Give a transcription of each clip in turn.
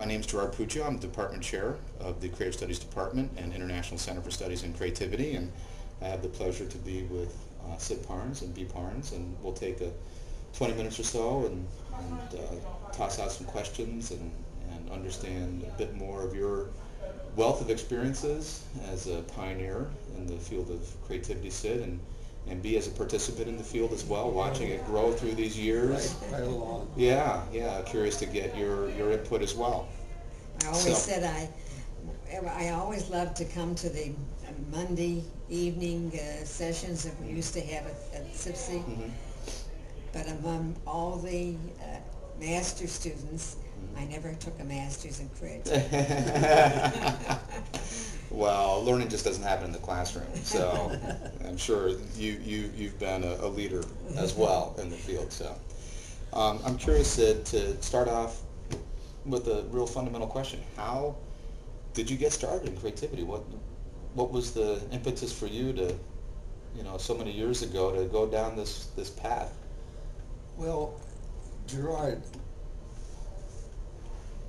My name is Gerard Puccio. I'm the Department Chair of the Creative Studies Department and International Center for Studies in Creativity, and I have the pleasure to be with Sid Parnes and B. Parnes, and we'll take 20 minutes or so and toss out some questions and understand a bit more of your wealth of experiences as a pioneer in the field of creativity, Sid, and be as a participant in the field as well, watching it grow through these years. Right along. Yeah, curious to get your input as well. I always said I always loved to come to the Monday evening sessions that we used to have at SIPSI. Mm-hmm. But among all the master students, I never took a master's in creativity. Well, learning just doesn't happen in the classroom, so I'm sure you've been a leader as well in the field. So I'm curious to start off with a real fundamental question. How did you get started in creativity? What was the impetus for you to, so many years ago, to go down this path? Well, Gerard,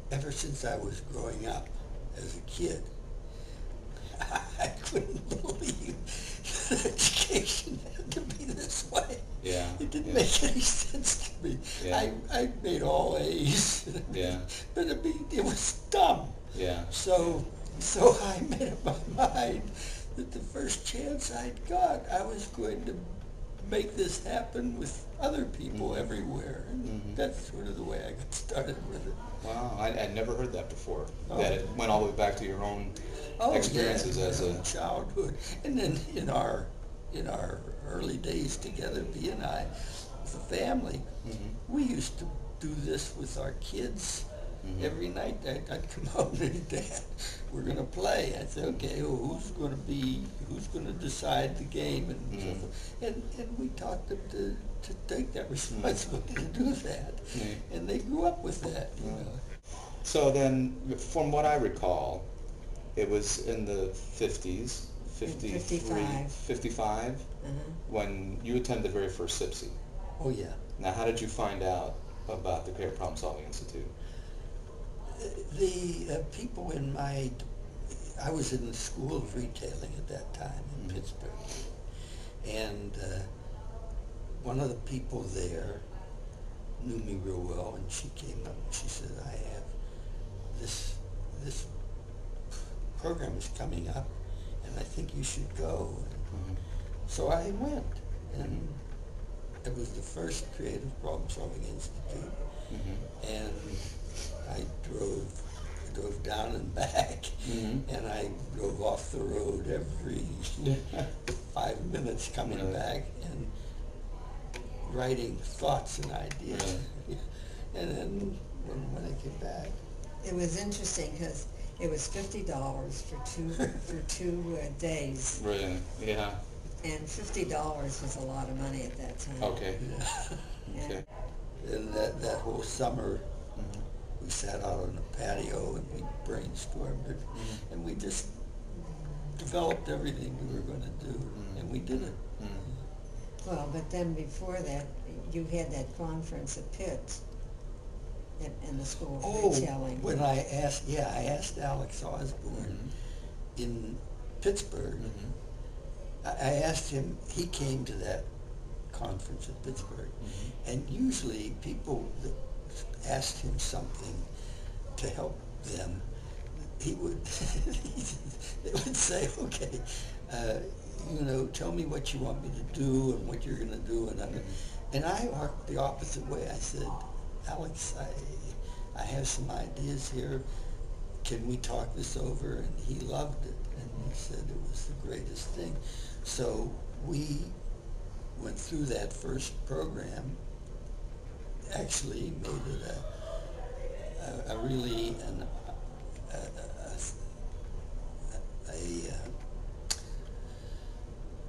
ever since I was growing up as a kid, I couldn't believe that education had to be this way. Yeah. It didn't make any sense to me. Yeah. I made all A's. Yeah. But it was dumb. Yeah. So I made up my mind that the first chance I'd got, I was going to make this happen with other people everywhere. And that's sort of the way I got started with it. Wow, I'd never heard that before. That it went all the way back to your own experiences as a childhood, and then in our early days together, B and I, as a family, we used to do this with our kids. Every night I'd come home and Dad, we're going to play. I'd say, okay, well, who's going to decide the game and so forth. And we taught them to take that responsibility to do that. And they grew up with that, So then, from what I recall, it was in the 50s, 55, when you attended the very first SIPSI. Oh, yeah. Now, how did you find out about the Creative Problem Solving Institute? The people I was in the School of Retailing at that time in Pittsburgh, and one of the people there knew me real well, and she came up and she said, I have this program is coming up, and I think you should go. So I went, and it was the first Creative Problem Solving Institute, and I drove down and back, and I drove off the road every 5 minutes coming back and writing thoughts and ideas. And then when I came back, It was interesting because it was $50 for two days. Right. Yeah. And $50 was a lot of money at that time. Okay. Okay. And that whole summer, we sat out on the patio and we brainstormed it, and we just developed everything we were going to do, and we did it. Well, but then before that, you had that conference at Pitt in the School of Retailing. When I asked Alex Osborne in Pittsburgh. I asked him. He came to that conference in Pittsburgh, and usually people that asked him something to help them, he would they would say, okay, tell me what you want me to do and what you're going to do, and I worked the opposite way. I said, Alex, I have some ideas here. Can we talk this over? And he loved it, and he said it was the greatest thing. So we went through that first program, actually made it a really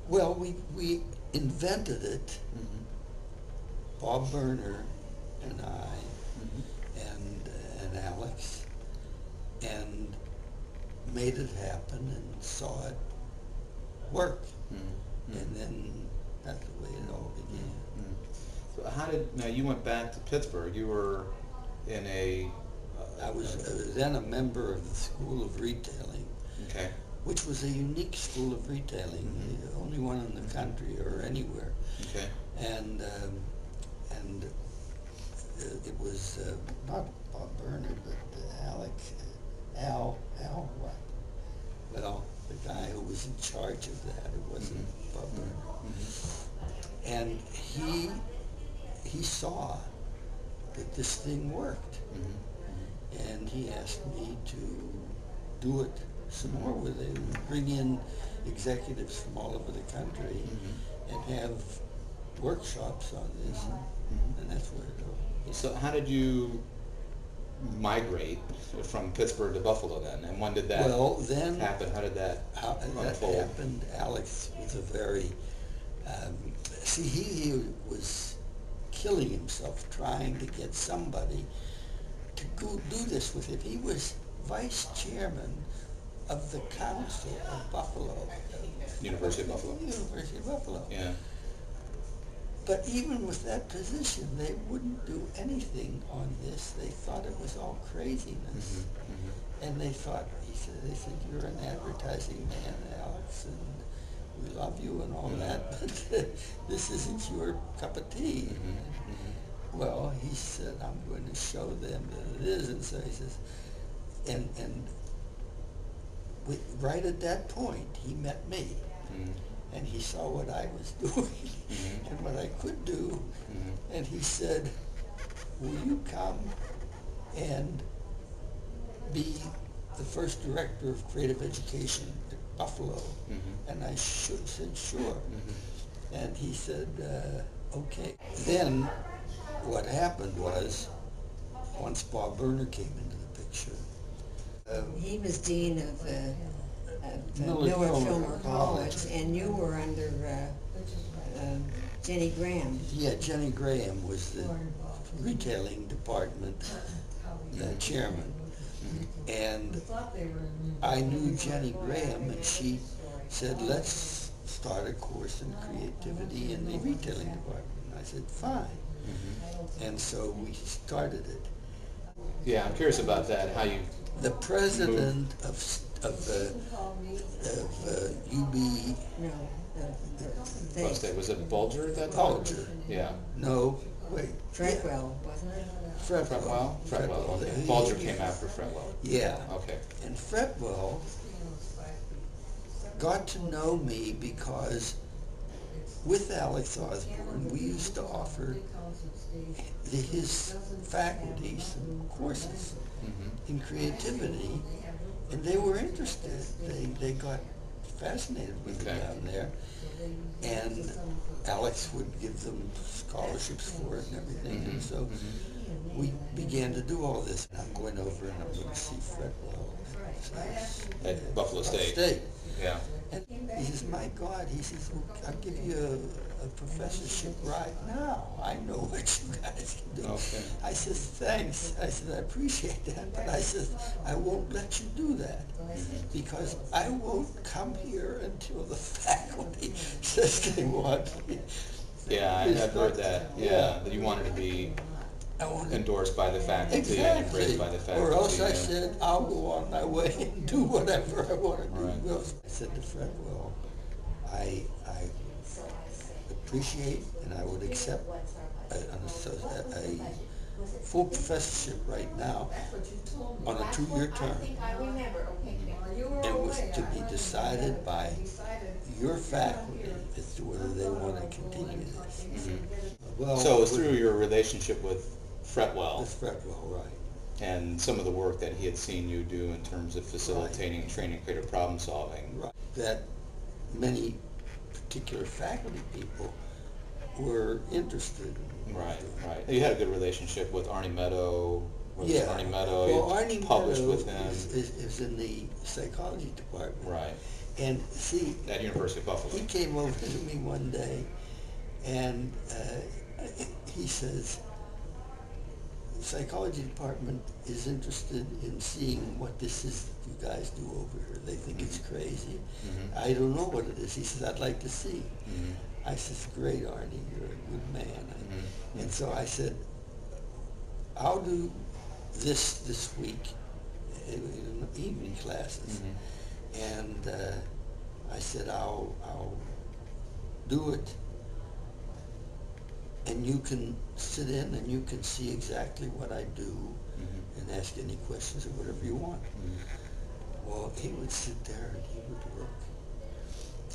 well, we invented it, Bob Berner and I, and Alex, and made it happen and saw it work. And then that's the way it all began. So now you went back to Pittsburgh. You were in a I was then a member of the School of Retailing, Okay. which was a unique school of retailing, the only one in the country or anywhere. Okay. And it was not Bob Bernard, but Al what? Well, the guy who was in charge of that. It wasn't Bob Bernard. And he saw that this thing worked. And he asked me to do it some more with it, bring in executives from all over the country and have workshops on this. And that's where it goes. So how did you migrate from Pittsburgh to Buffalo then? And when did that happen? How did that unfold? Happened. Alex was a very, he was killing himself trying to get somebody to go do this with him. He was vice chairman of the council of Buffalo. University of Buffalo. University of Buffalo. Yeah. But even with that position, they wouldn't do anything on this. They thought it was all craziness. And they thought, they said, you're an advertising man, Alex, and we love you and all that, but this isn't your cup of tea. Well, he said, I'm going to show them that it is. And so he says, right at that point, he met me. And he saw what I was doing and what I could do. And he said, will you come and be the first director of creative education at Buffalo? And I said, sure. And he said, okay. Then what happened was, once Bob Berner came into the picture, he was dean of Miller Fillmore College, and you were under Jenny Graham. Yeah, Jenny Graham was the retailing department chairman. And I knew Jenny Graham, and she said, let's start a course in creativity in the retailing department. And I said, fine. And so we started it. Yeah, I'm curious about that, how you... The president of UB... Was it Bulger at that time? Bulger. Yeah. No, wait. Fretwell, wasn't it? Fretwell? Fretwell, okay. Bulger came after Fretwell. Yeah. Okay. And Fretwell got to know me because with Alex Osborne, we used to offer his faculty some courses in creativity, and they were interested. They got fascinated with it down there, and Alex would give them scholarships for it and everything. And so we began to do all this. And I'm going over and I'm going to see Fretwell At Buffalo State. Yeah. And he says, my God, he says, well, I'll give you a professorship right now. I know what you guys can do. Okay. I said, thanks. I said, I appreciate that, but I said, I won't let you do that because I won't come here until the faculty says they want me. Yeah, I've heard that. Yeah, that you wanted to be endorsed by the faculty and embraced by the faculty. Or else I said, I'll go on my way and do whatever I want to do. Right. I said to Fred, well, I appreciate and I would accept a full professorship right now on a 2-year term. It was to be decided by your faculty as to whether they want to continue this. Well, so it was through your relationship with Fretwell. With Fretwell, right. And some of the work that he had seen you do in terms of facilitating training creative problem solving. Right. That many particular faculty people were interested in. Right. You had a good relationship with Arnie Meadow. Arnie Meadow. Well, Arnie published Meadow with him. is in the psychology department. Right. And see, at University of Buffalo. He came over to me one day, and he says, the psychology department is interested in seeing what this is that you guys do over here. They think it's crazy. I don't know what it is. He says, I'd like to see. I says, great, Arnie, you're a good man. And so I said, I'll do this week in the evening classes. And I said, I'll do it, and you can sit in and you can see exactly what I do and ask any questions or whatever you want. Well, he would sit there and he would look,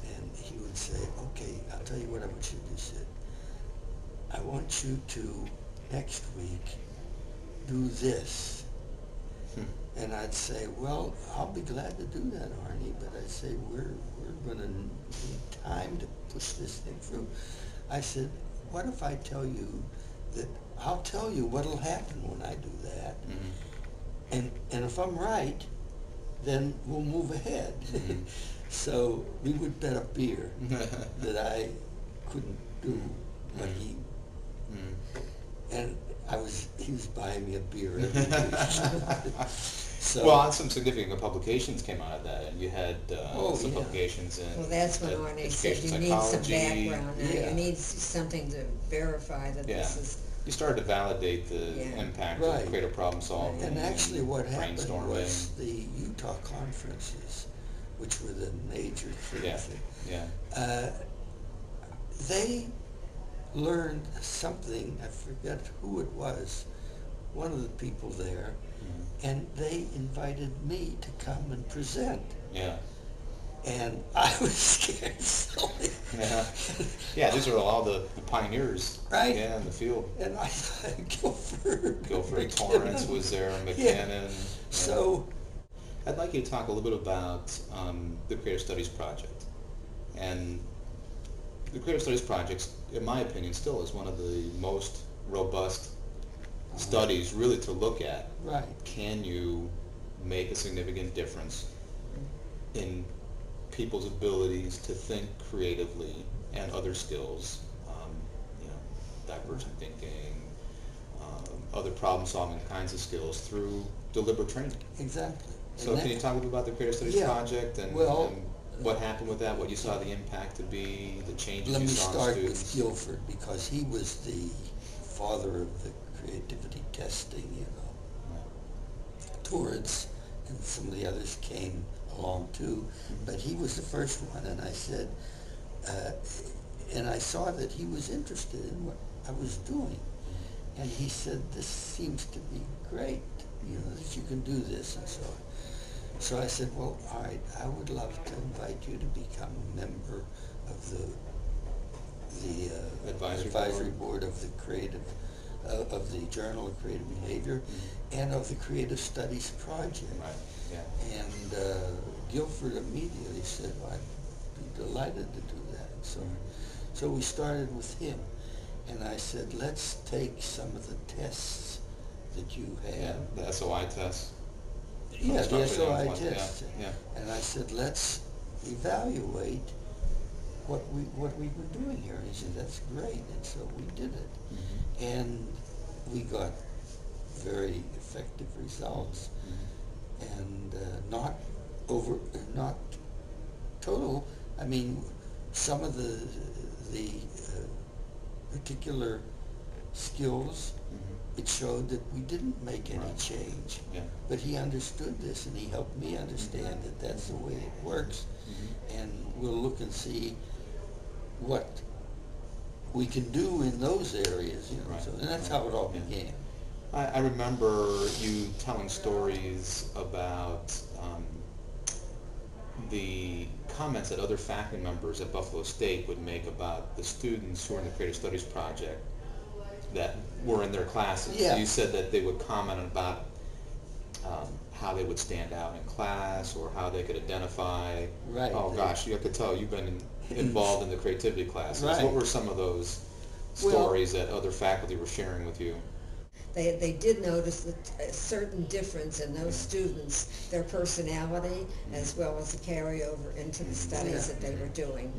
and he would say, okay, I'll tell you what I want you to do, Sid. I want you to, next week, do this. And I'd say, well, I'll be glad to do that, Arnie, but I'd say, we're going to need time to push this thing through. I said, what if I tell you that I'll tell you what'll happen when I do that, and if I'm right, then we'll move ahead. So we would bet a beer that I couldn't do what he, and he was buying me a beer every week. So, well, some significant publications came out of that, and you had some publications in well, that's when Arnie said you need some background now. Yeah. You need something to verify that this is... You started to validate the impact of creative problem solving. And actually what happened was the Utah conferences, which were the major things. They learned something, I forget who it was, one of the people there, and they invited me to come and present. And I was scared silly. These are all the pioneers in the field. And I thought Guilford Torrance was there, McKinnon. So I'd like you to talk a little bit about the Creative Studies Project. And the Creative Studies Project, in my opinion, still is one of the most robust studies really to look at. Can you make a significant difference in people's abilities to think creatively and other skills, divergent thinking, other problem-solving kinds of skills through deliberate training? Exactly. So can you talk a little bit about the Creative Studies Project and what happened with that, what you saw the impact to be, the changes you saw in students? Let me start with Guilford, because he was the father of the creativity testing, Torrance and some of the others came along too, but he was the first one, and I said, and I saw that he was interested in what I was doing, and he said, this seems to be great, that you can do this and so on. So I said, well, all right, I would love to invite you to become a member of the advisory board of the creative, of the Journal of Creative Behavior, and of the Creative Studies Project. And Guilford immediately said, well, I'd be delighted to do that. So we started with him, and I said, let's take some of the tests that you have. The SOI tests. The SOI tests. And I said, let's evaluate what we were doing here. And he said, that's great. And so we did it. And we got very effective results. And not total. I mean, some of the particular skills, it showed that we didn't make any change. But he understood this, and he helped me understand that that's the way it works. And we'll look and see what we can do in those areas. So, and that's how it all began. I remember you telling stories about the comments that other faculty members at Buffalo State would make about the students who were in the Creative Studies Project that were in their classes. You said that they would comment about how they would stand out in class, or how they could identify. Oh gosh, you have to tell, you've been involved in the creativity classes. What were some of those stories that other faculty were sharing with you? They did notice a certain difference in those students, their personality, as well as the carryover into the studies that they were doing,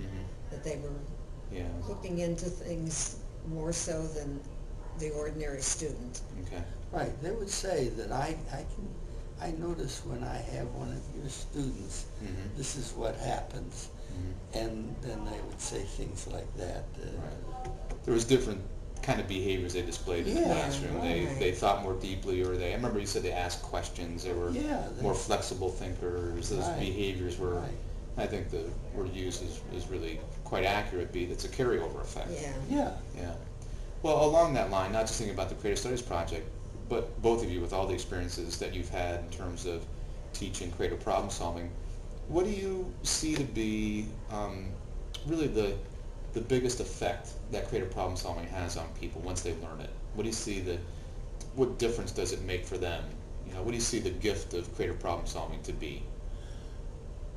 that they were looking into things more so than the ordinary student. They would say that I notice when I have one of your students, this is what happens, and then they would say things like that. There was different kind of behaviors they displayed in the Yeah, classroom. right. They thought more deeply, or I remember you said they asked questions, they were more flexible thinkers. Those behaviors were, I think the word used is really quite accurate, that's a carryover effect. Yeah. Yeah. Well, along that line, not just thinking about the Creative Studies project, but both of you with all the experiences that you've had in terms of teaching creative problem solving, what do you see to be really the biggest effect that creative problem solving has on people once they learn it? What do you see what difference does it make for them? You know, what do you see the gift of creative problem solving to be?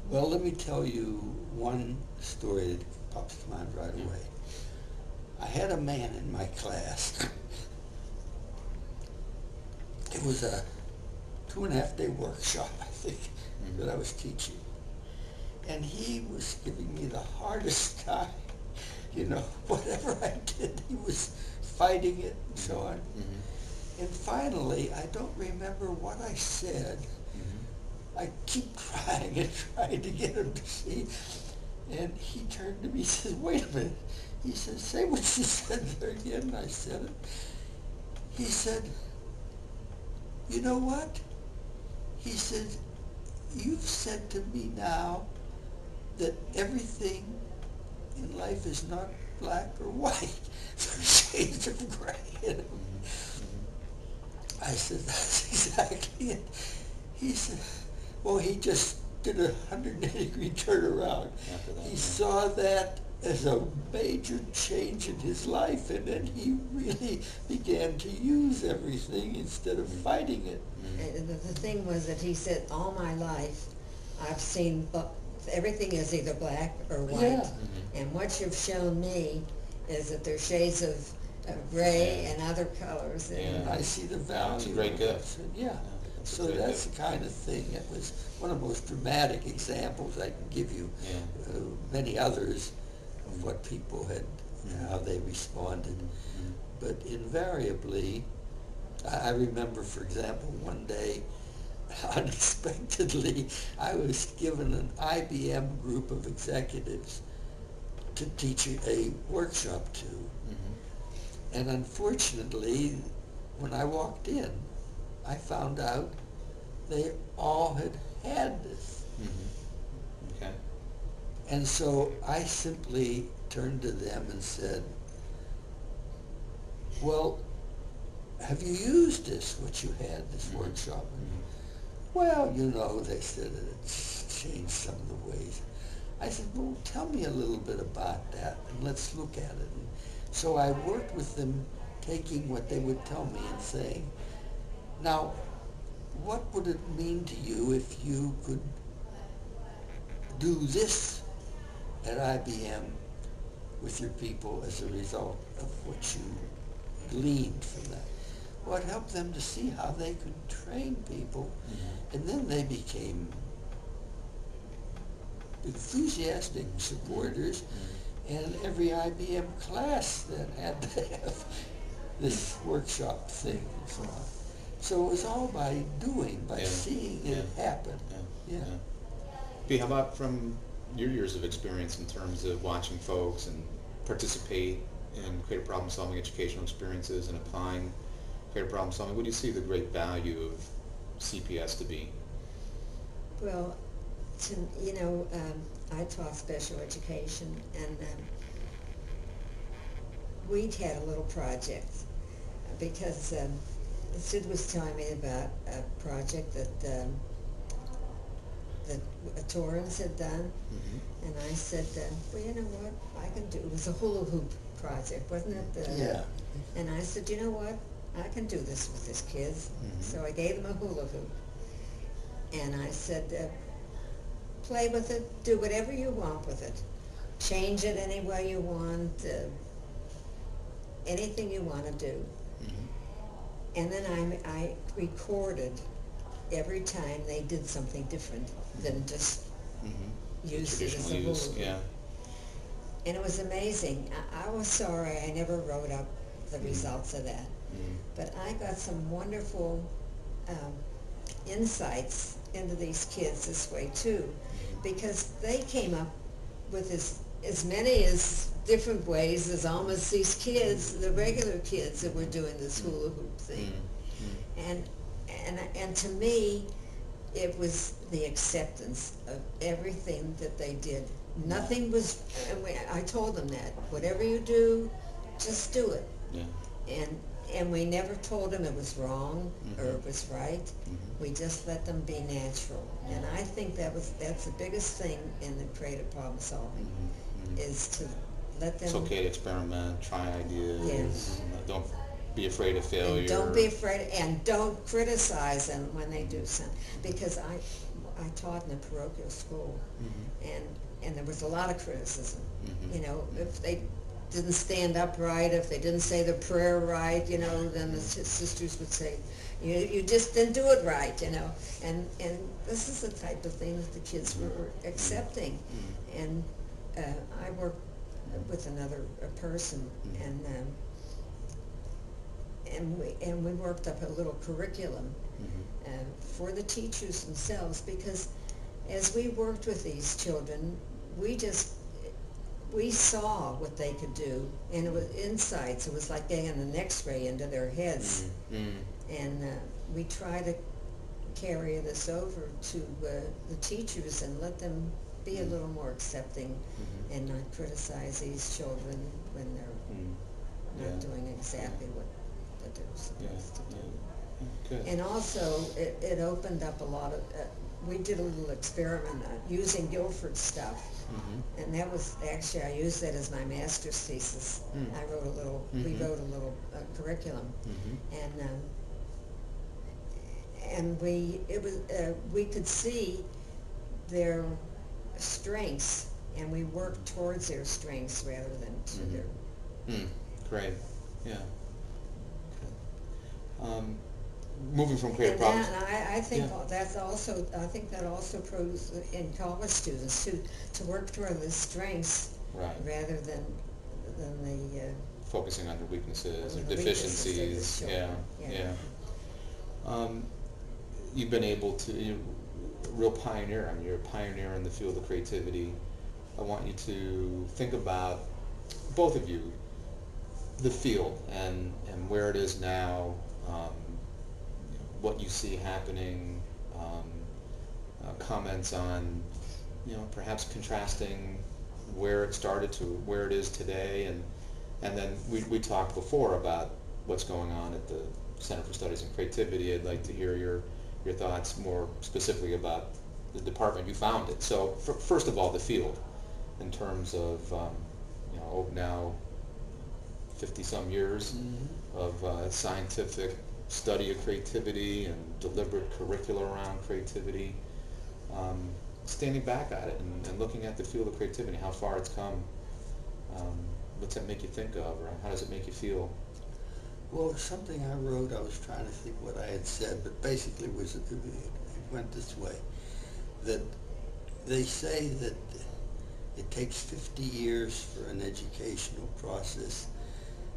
Well, let me tell you one story that pops to mind right away. I had a man in my class. It was a 2.5-day workshop, I think, that I was teaching. And he was giving me the hardest time. You know, whatever I did, he was fighting it and so on. And finally, I don't remember what I said. I keep trying and trying to get him to see. And he turned to me and says, wait a minute. He said, say what you said there again. And I said it. He said, you know what? He said, you've said to me now that everything in life is not black or white. There's shades of gray in it. I said, that's exactly it. He said, well, he just did a 180-degree turnaround. He saw that as a major change in his life, and then he really began to use everything instead of fighting it. And the thing was that he said, all my life, I've seen everything is either black or white. And what you've shown me is that there's shades of gray and other colors. And I see the value. It's a great gift. So that's the kind of thing. It was one of the most dramatic examples. I can give you many others of what people had, how they responded. But invariably, I remember, for example, one day, unexpectedly, I was given an IBM group of executives to teach a workshop to. And unfortunately, when I walked in, I found out they all had this. Okay. And so I simply turned to them and said, well, have you used this, what you had, this workshop? Well, you know, they said it's changed some of the ways. I said, well, tell me a little bit about that, and let's look at it. And so I worked with them, taking what they would tell me and saying, now, what would it mean to you if you could do this at IBM with your people as a result of what you gleaned from that? Well, it helped them to see how they could train people, and then they became enthusiastic supporters, and every IBM class then had to have this workshop thing and so on. So it was all by doing, by seeing it happen. B, how about from your years of experience in terms of watching folks and participate in creative problem solving educational experiences and applying creative problem solving? What do you see the great value of CPS to be? Well, I taught special education, and we'd had a little project because Sid was telling me about a project that Torrance had done, and I said, well, you know what, I can do, it was a hula hoop project, wasn't it? And I said, you know what, I can do this with this kids. So I gave them a hula hoop, and I said, play with it, do whatever you want with it, change it any way you want, anything you want to do. And then I recorded every time they did something different than just use it as a hula hoop. And it was amazing. I was sorry I never wrote up the results of that. But I got some wonderful insights into these kids this way too, because they came up with this as many as different ways as almost these kids, the regular kids that were doing this hula hoop thing. And to me, it was the acceptance of everything that they did. Nothing was, I told them that, whatever you do, just do it. Yeah. And we never told them it was wrong or it was right. We just let them be natural. And I think that's the biggest thing in the creative problem solving, is to let them... It's okay to experiment, try ideas. Yes. Don't be afraid of failure. And don't be afraid, and don't criticize them when they do something. Because I taught in a parochial school, and there was a lot of criticism. You know, if they didn't stand up right, if they didn't say the prayer right, you know, then the sisters would say, you just didn't do it right, you know. And this is the type of thing that the kids were accepting. And I worked with another person, and we worked up a little curriculum for the teachers themselves, because as we worked with these children, we saw what they could do, and it was insights. It was like getting an X-ray into their heads. And we try to carry this over to the teachers and let them be a little more accepting and not criticize these children when they're not doing exactly what they're supposed to do. Good. And also, it opened up a lot of... we did a little experiment using Guilford stuff. And that was, actually, I used that as my master's thesis. I wrote a little, we wrote a little curriculum. And we could see their strengths, and we worked towards their strengths rather than to their... Great, yeah. Moving from creative problems. And I think that's also, I think that also proves in college students to work toward the strengths rather than the focusing on the weaknesses or deficiencies. You've been able to, you're a real pioneer. I mean, you're a pioneer in the field of creativity. I want you to think about, both of you, the field and where it is now. What you see happening, comments on, perhaps contrasting where it started to where it is today, and then we talked before about what's going on at the Center for Studies in Creativity. I'd like to hear your thoughts more specifically about the department you founded. So first of all, the field, in terms of now 50-some years of scientific study of creativity and deliberate curricula around creativity, standing back at it and looking at the field of creativity, how far it's come. What's that make you think of, or how does it make you feel? Well, something I wrote, I was trying to think what I had said, but basically it went this way, that they say that it takes 50 years for an educational process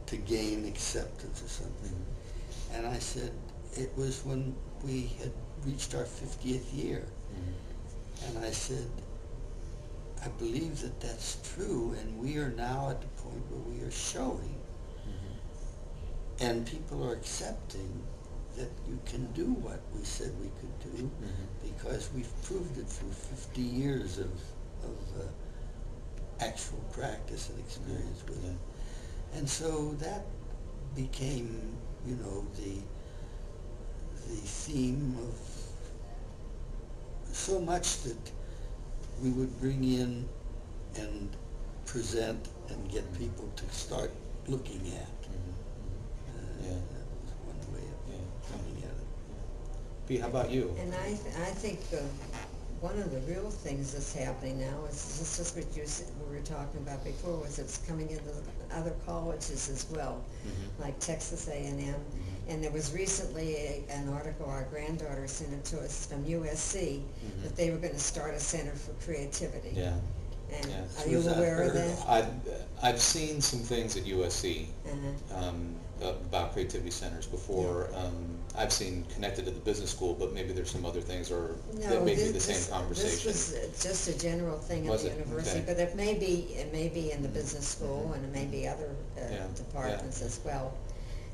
to gain acceptance or something. And I said, it was when we had reached our 50th year. And I said, I believe that that's true, and we are now at the point where we are showing, and people are accepting that you can do what we said we could do, because we've proved it through 50 years of actual practice and experience with it. And so that became, the theme of so much that we would bring in and present and get people to start looking at. That was one way of coming at it. B, how about you? And I think one of the real things that's happening now is just what we were talking about before, was it's coming into other colleges as well, like Texas A&M. And there was recently an article, our granddaughter sent it to us from USC, that they were going to start a center for creativity. And are you aware of that? I've seen some things at USC. about creativity centers before. I've seen connected to the business school, but maybe there's some other things or No, that may be the this same conversation. was just a general thing at Was the it? university, Okay. but it may be in the business school, and it may be other Yeah, departments as well.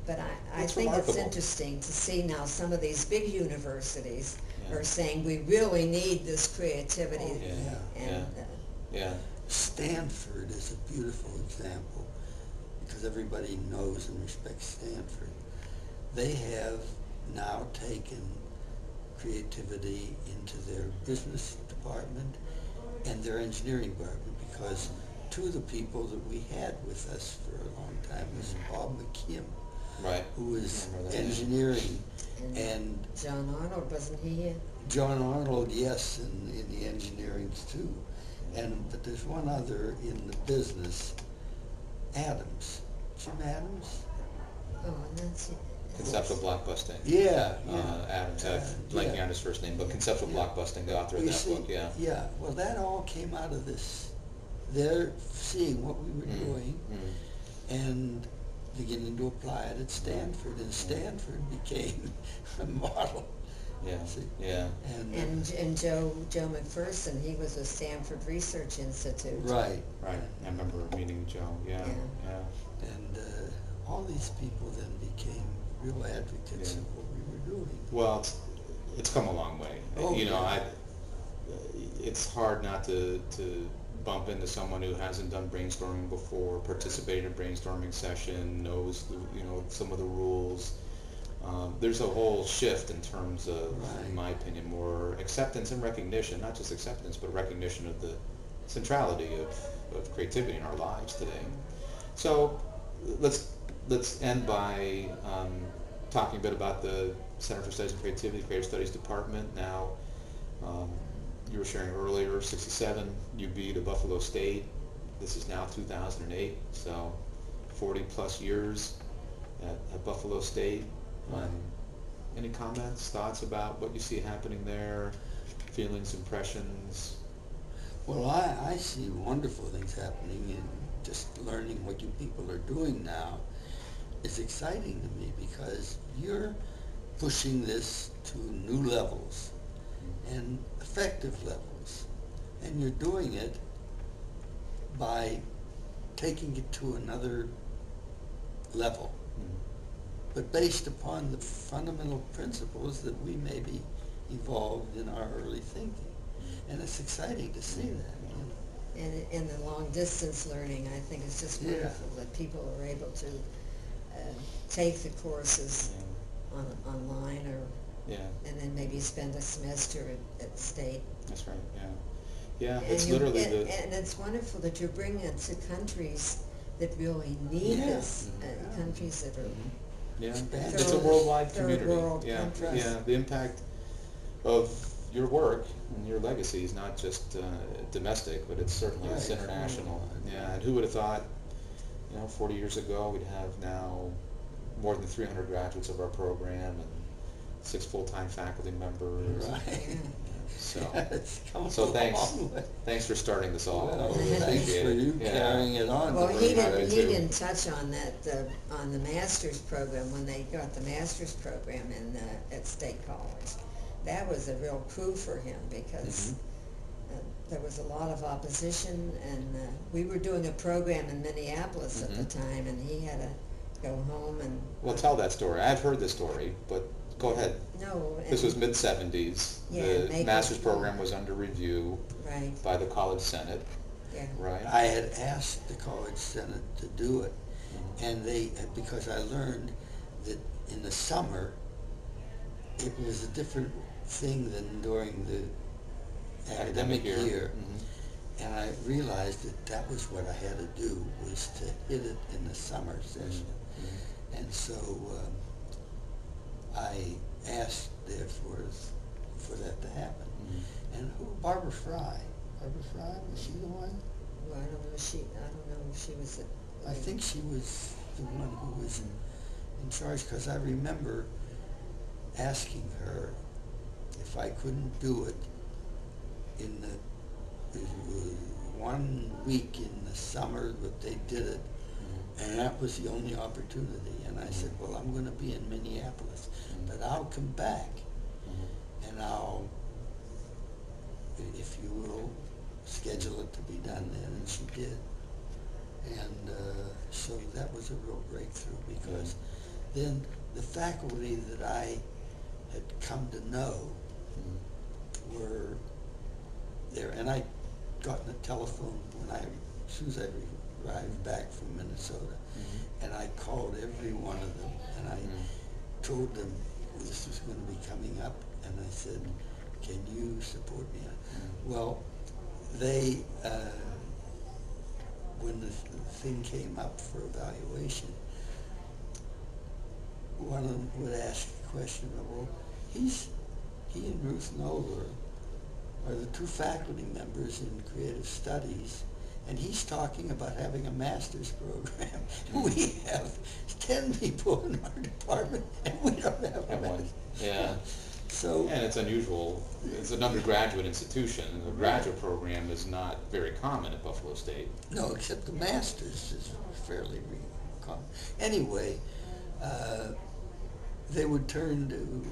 But I It's think it's remarkable. interesting to see now some of these big universities Yeah. are saying we really need this creativity. Oh, yeah. And, Yeah. Stanford is a beautiful example because everybody knows and respects Stanford. They have now taken creativity into their business department and their engineering department, because two of the people that we had with us for a long time was Bob McKim, Right. who was Remember that, yeah. engineering, and and John Arnold, wasn't he? John Arnold, yes, in the engineering too. But there's one other in the business, Adams, Jim Adams. Oh, and that's it. Conceptual blockbusting. Yeah, Adams. I'm blanking yeah. on his first name, but conceptual blockbusting, the author of You that see, book. Yeah. Yeah, well, that all came out of this. They're seeing what we were doing and beginning to apply it at Stanford, and Stanford became a model. Yeah. See? Yeah. And Joe McPherson, he was with Stanford Research Institute. Right. Right. I remember meeting Joe. Yeah. Yeah. Yeah. And all these people then became real advocates Yeah. of what we were doing. Well, it's come a long way. Oh, you know, yeah. it's hard not to bump into someone who hasn't done brainstorming before, participated in a brainstorming session, knows some of the rules. There's a whole shift in terms of, Right. in my opinion, more acceptance and recognition, not just acceptance, but recognition of the centrality of creativity in our lives today. So let's end by talking a bit about the Center for Studies in Creativity, Creative Studies Department. Now, you were sharing earlier, 67, you beat a Buffalo State. This is now 2008, so 40 plus years at Buffalo State. Any comments, thoughts about what you see happening there, feelings, impressions? Well, I see wonderful things happening, and just learning what you people are doing now is exciting to me, because you're pushing this to new levels and effective levels, and you're doing it by taking it to another level, but based upon the fundamental principles that we maybe evolved in our early thinking. And it's exciting to see that. And in the long distance learning, I think it's just wonderful that people are able to take the courses online, and then maybe spend a semester at state. That's right. Yeah. And It's literally and it's wonderful that you're bringing it to countries that really need this, countries that are it's a worldwide community. world Yeah. countries. Yeah. The impact of your work and your legacy is not just domestic, but it's certainly it's international. Yeah. And who would have thought, 40 years ago we'd have now more than 300 graduates of our program and 6 full-time faculty members. Right. So thanks for starting this all. Well, Really thanks appreciate for it. you carrying it on. Well, he did didn't touch on that on the master's program when they got the master's program at State College. That was a real coup for him, because there was a lot of opposition, and we were doing a program in Minneapolis at the time, and he had to go home and. Well, tell that story. I've heard the story, but go ahead. No. This was mid-70s. The master's program was under review by the College Senate. Yeah. Right. I had asked the College Senate to do it, and because I learned that in the summer it was a different thing than during the academic year. And I realized that was what I had to do, was to hit it in the summer session. And so I asked there for that to happen. And Barbara Fry, was she the one? Well, I don't know if she was. I think she was the one who was in charge, because I remember asking her if I couldn't do it in the 1 week in the summer that they did it, And that was the only opportunity. And I said, well, I'm going to be in Minneapolis, but I'll come back, and I'll, if you will, schedule it to be done then. And she did. And so that was a real breakthrough, because then the faculty that I had come to know were there. And I got on the telephone as soon as I arrived back from Minnesota, and I called every one of them, and I told them this was going to be coming up, and I said, can you support me? Well, they, when the thing came up for evaluation, one of them would ask the question, well, he and Ruth Noller are the two faculty members in creative studies, and he's talking about having a master's program. We have 10 people in our department, and we don't have a master's. Yeah. So, and it's unusual. It's an undergraduate institution. The graduate program is not very common at Buffalo State. no, except the master's is fairly common. Anyway, they would turn to,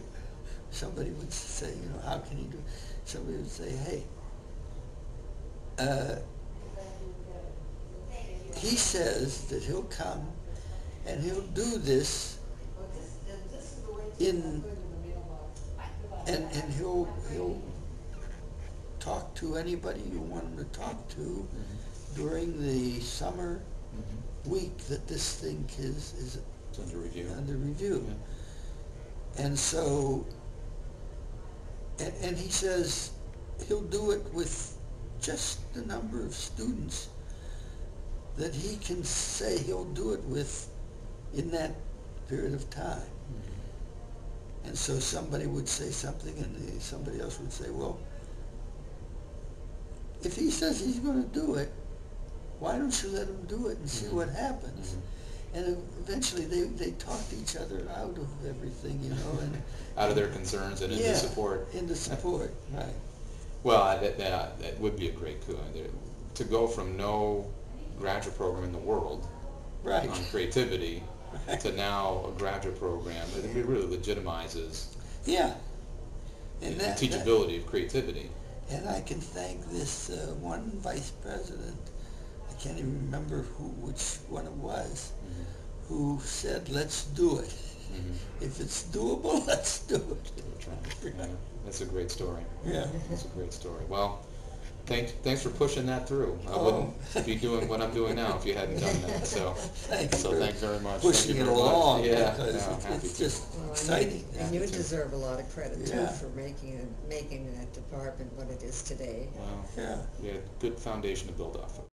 somebody would say, you know, how can you do it? Somebody would say, hey, he says that he'll come and he'll do this in, and he'll talk to anybody you want him to talk to during the summer week that this thing is It's under review. under review. Yeah. And so, and he says he'll do it with just the number of students that he can say he'll do it with in that period of time. And so somebody would say something, and somebody else would say, well, if he says he's going to do it, why don't you let him do it and see what happens? And eventually they talked each other out of everything, you know. And out of their concerns and into support. Into support, right. Well, that would be a great coup. To go from no graduate program in the world Right. on creativity to now a graduate program, it really legitimizes Yeah. the And teachability of creativity. and I can thank this one vice president, I can't even remember which one it was, who said, let's do it. If it's doable, let's do it. Yeah, that's a great story. Yeah. That's a great story. Well, thanks for pushing that through. I wouldn't be doing what I'm doing now if you hadn't done that. So Thanks very much. pushing Thank you it very along, much. Yeah, because no, happy it's to. just Well, exciting. and you deserve a lot of credit too Yeah. for making that department what it is today. Well, Yeah. we had a good foundation to build off of.